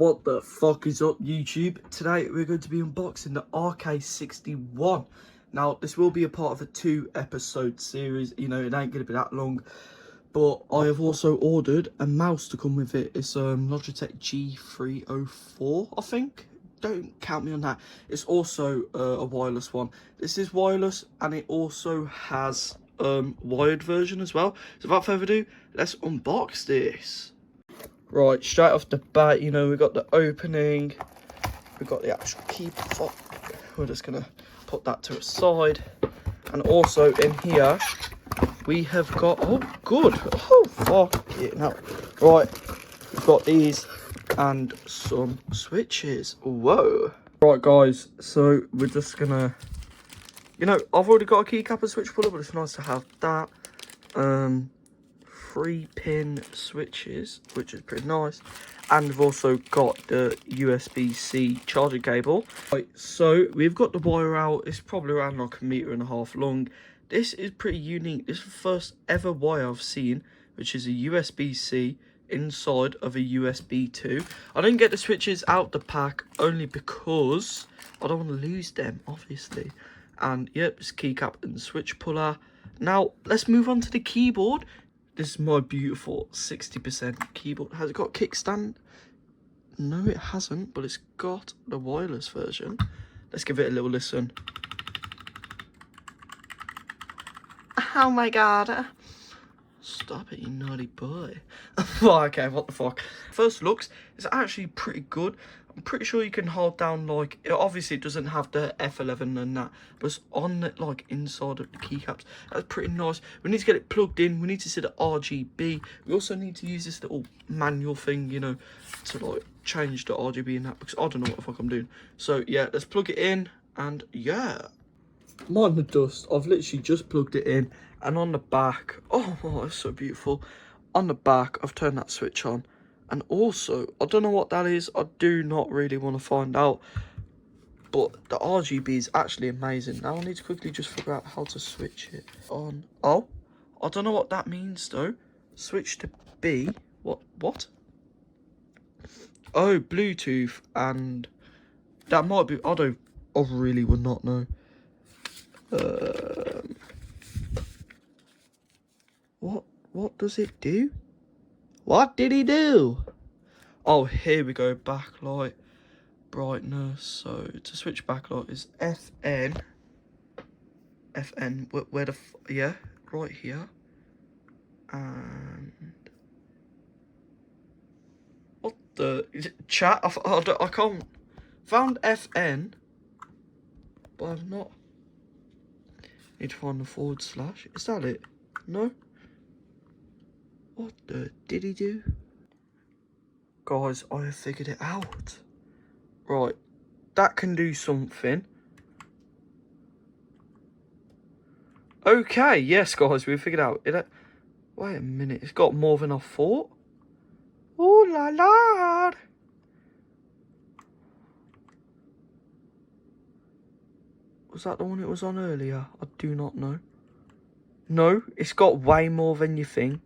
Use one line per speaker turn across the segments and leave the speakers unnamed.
What the fuck is up, YouTube? Today we're going to be unboxing the RK61. Now this will be a part of a 2-episode series. You know, it ain't going to be that long, but I have also ordered a mouse to come with it. It's Logitech G304, I think. Don't count me on that. It's also a wireless one. This is wireless, and it also has wired version as well. So without further ado, let's unbox this. Right, straight off the bat, you know, we got the opening, we got the actual keyboard. We're just gonna put that to a side, and also in here we have got, oh good, oh fuck it now. Right, we've got these and some switches. Whoa. Right guys, so we're just gonna, you know, I've already got a keycap and switch puller, but it's nice to have that. 3-pin switches, which is pretty nice, and we've also got the USB-C charging cable. Right, so we've got the wire out. It's probably around like 1.5 meters long. This is pretty unique. This is the first ever wire I've seen, which is a USB-C inside of a USB 2. I didn't get the switches out the pack only because I don't want to lose them, obviously. And yep, it's keycap and switch puller. Now let's move on to the keyboard. This is my beautiful 60% keyboard. Has it got kickstand? No, it hasn't, but it's got the wireless version. Let's give it a little listen. Oh my god. Stop it, you naughty boy. Oh, okay, what the fuck. First looks, it's actually pretty good. I'm pretty sure you can hold down, like, it obviously doesn't have the F11 and that, but it's on the, like, inside of the keycaps. That's pretty nice. We need to get it plugged in. We need to see the RGB. We also need to use this little manual thing, you know, to, like, change the RGB and that, because I don't know what the fuck I'm doing. So, yeah, let's plug it in, and, yeah. Mind the dust. I've literally just plugged it in, and on the back, oh, it's so beautiful. On the back, I've turned that switch on. And also, I don't know what that is. I do not really want to find out. But the RGB is actually amazing. Now I need to quickly just figure out how to switch it on. Oh, I don't know what that means though. Switch to B. What? Oh, Bluetooth. And that might be, I really would not know. What does it do? What did he do? Oh, here we go. Backlight, brightness. So to switch backlight is FN. Where the yeah, right here. And what the chat? I can't found FN, but I've not. Need to find the /. Is that it? No. What the did he do? Guys, I have figured it out. Right, that can do something. Okay, yes, guys, we've figured out. Wait a minute, it's got more than I thought. Ooh la la! Was that the one it was on earlier? I do not know. No, it's got way more than you think.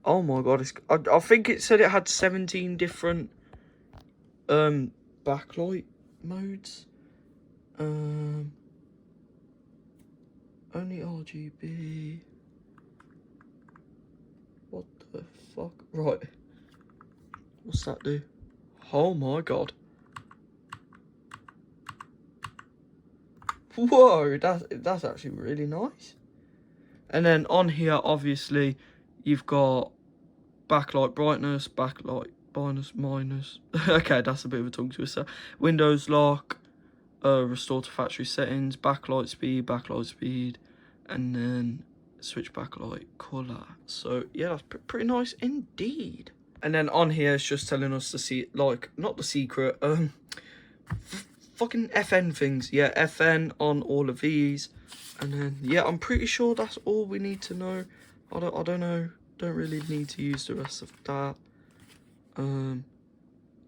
Oh my god, I think it said it had 17 different backlight modes. Only RGB. What the fuck? Right. What's that do? Oh my god. Whoa, that's actually really nice. And then on here, obviously, you've got backlight brightness, backlight brightness minus. Okay, that's a bit of a tongue twister. Windows lock, restore to factory settings, backlight speed, and then switch backlight color. So yeah, that's pretty nice indeed. And then on here, it's just telling us to see, like, not the secret, fucking FN things. Yeah, FN on all of these. And then, yeah, I'm pretty sure that's all we need to know. I don't know. Don't really need to use the rest of that.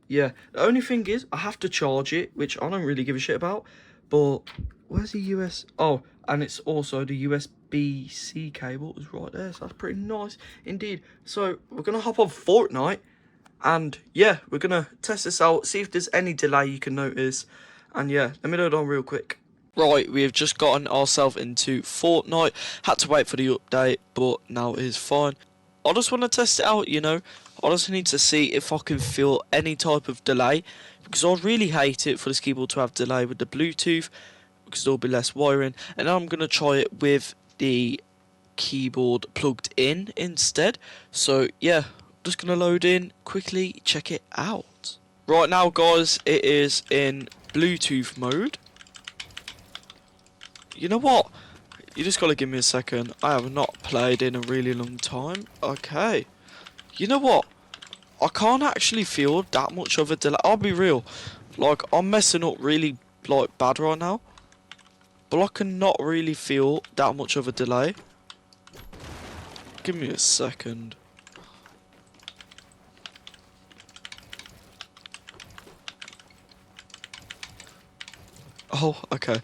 Yeah, the only thing is I have to charge it, which I don't really give a shit about. But where's the US? Oh, and it's also the USB-C cable is right there. So that's pretty nice indeed. So we're gonna hop on Fortnite And yeah, we're gonna test this out, see if there's any delay you can notice. And yeah, let me load on real quick. Right, we have just gotten ourselves into Fortnite. Had to wait for the update, but now it is fine. I just want to test it out, you know. I just need to see if I can feel any type of delay, because I really hate it for this keyboard to have delay with the Bluetooth, because there'll be less wiring. And now I'm going to try it with the keyboard plugged in instead. So yeah, just going to load in quickly, check it out. Right now guys, it is in Bluetooth mode. You know what? You just gotta give me a second. I have not played in a really long time. Okay. You know what? I can't actually feel that much of a delay. I'll be real. Like, I'm messing up really, like, bad right now. But I cannot really feel that much of a delay. Give me a second. Oh, okay.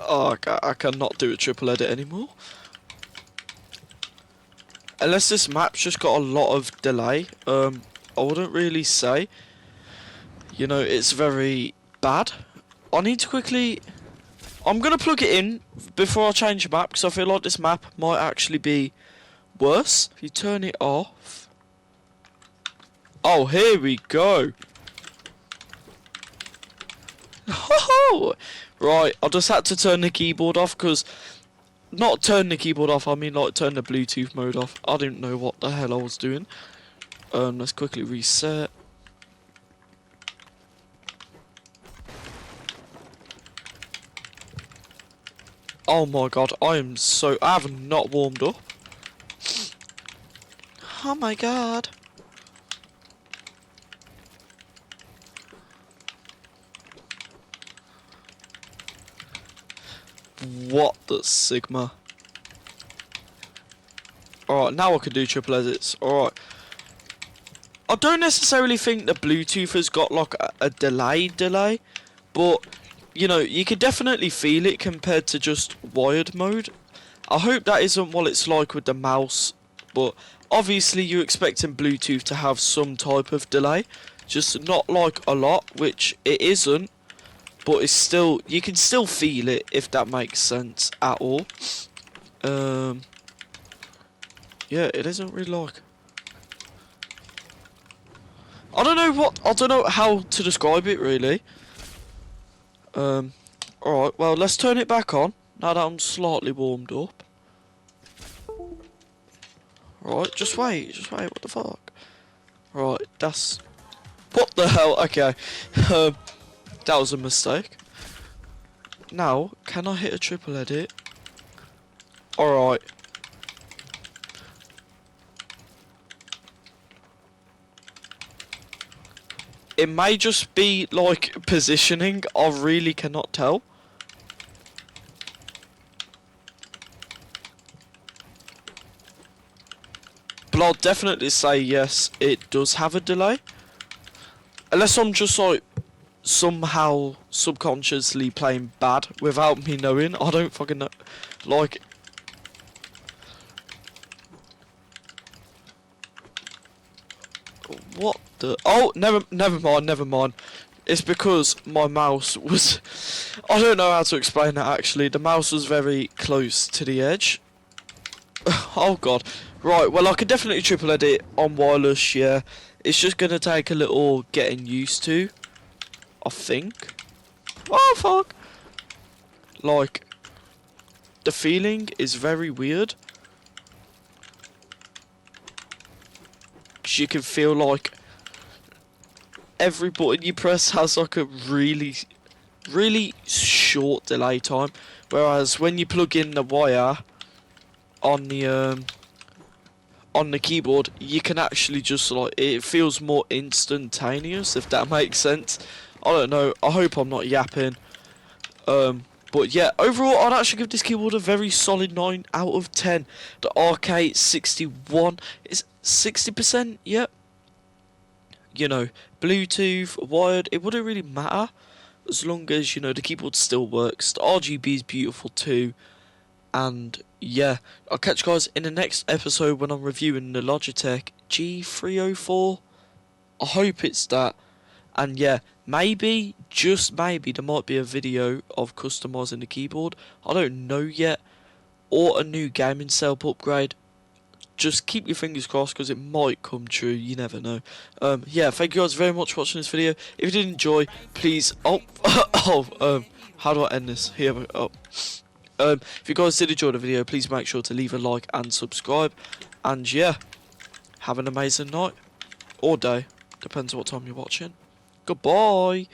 Oh, I cannot do a triple edit anymore. Unless this map's just got a lot of delay. I wouldn't really say. You know, it's very bad. I need to quickly... I'm going to plug it in before I change the map, because I feel like this map might actually be worse. If you turn it off... Oh, here we go. Right, I just had to turn the keyboard off, because... Not turn the keyboard off, I mean like turn the Bluetooth mode off. I didn't know what the hell I was doing. Let's quickly reset. Oh my god, I have not warmed up. Oh my god. What the Sigma? Alright, now I can do triple edits. Alright. I don't necessarily think the Bluetooth has got like a delay, but you know, you can definitely feel it compared to just wired mode. I hope that isn't what it's like with the mouse, but obviously you're expecting Bluetooth to have some type of delay, just not like a lot, which it isn't. But it's still, you can still feel it, if that makes sense at all. Yeah, it isn't really like... I don't know how to describe it, really. Alright, well, let's turn it back on, now that I'm slightly warmed up. Right, just wait, what the fuck? Right, that's... What the hell? Okay. That was a mistake. Now, can I hit a triple edit? Alright. It may just be, like, positioning. I really cannot tell. But I'll definitely say yes, it does have a delay. Unless I'm just, like... somehow subconsciously playing bad without me knowing. I don't fucking know. Like, what the... Oh, never mind. It's because my mouse was... I don't know how to explain that, actually. The mouse was very close to the edge. Oh god. Right, well, I could definitely triple edit on wireless, yeah. It's just gonna take a little getting used to, I think. Oh fuck! Like, the feeling is very weird. 'Cause you can feel like every button you press has like a really short delay time. Whereas when you plug in the wire on the keyboard, you can actually just like, it feels more instantaneous, if that makes sense. I don't know, I hope I'm not yapping. But yeah, overall I'd actually give this keyboard a very solid 9 out of 10. The RK61 is 60%, yep. You know, Bluetooth, wired, it wouldn't really matter as long as, you know, the keyboard still works. The RGB is beautiful too.
And yeah, I'll catch you guys in the next episode when I'm reviewing the Logitech G304. I hope it's that. And yeah, maybe, just maybe, there might be a video of customising the keyboard. I don't know yet. Or a new gaming setup upgrade. Just keep your fingers crossed because it might come true. You never know. Yeah, thank you guys very much for watching this video. If you did enjoy, please. How do I end this? Here we go. If you guys did enjoy the video, please make sure to leave a like and subscribe. And yeah, have an amazing night or day. Depends on what time you're watching. Goodbye.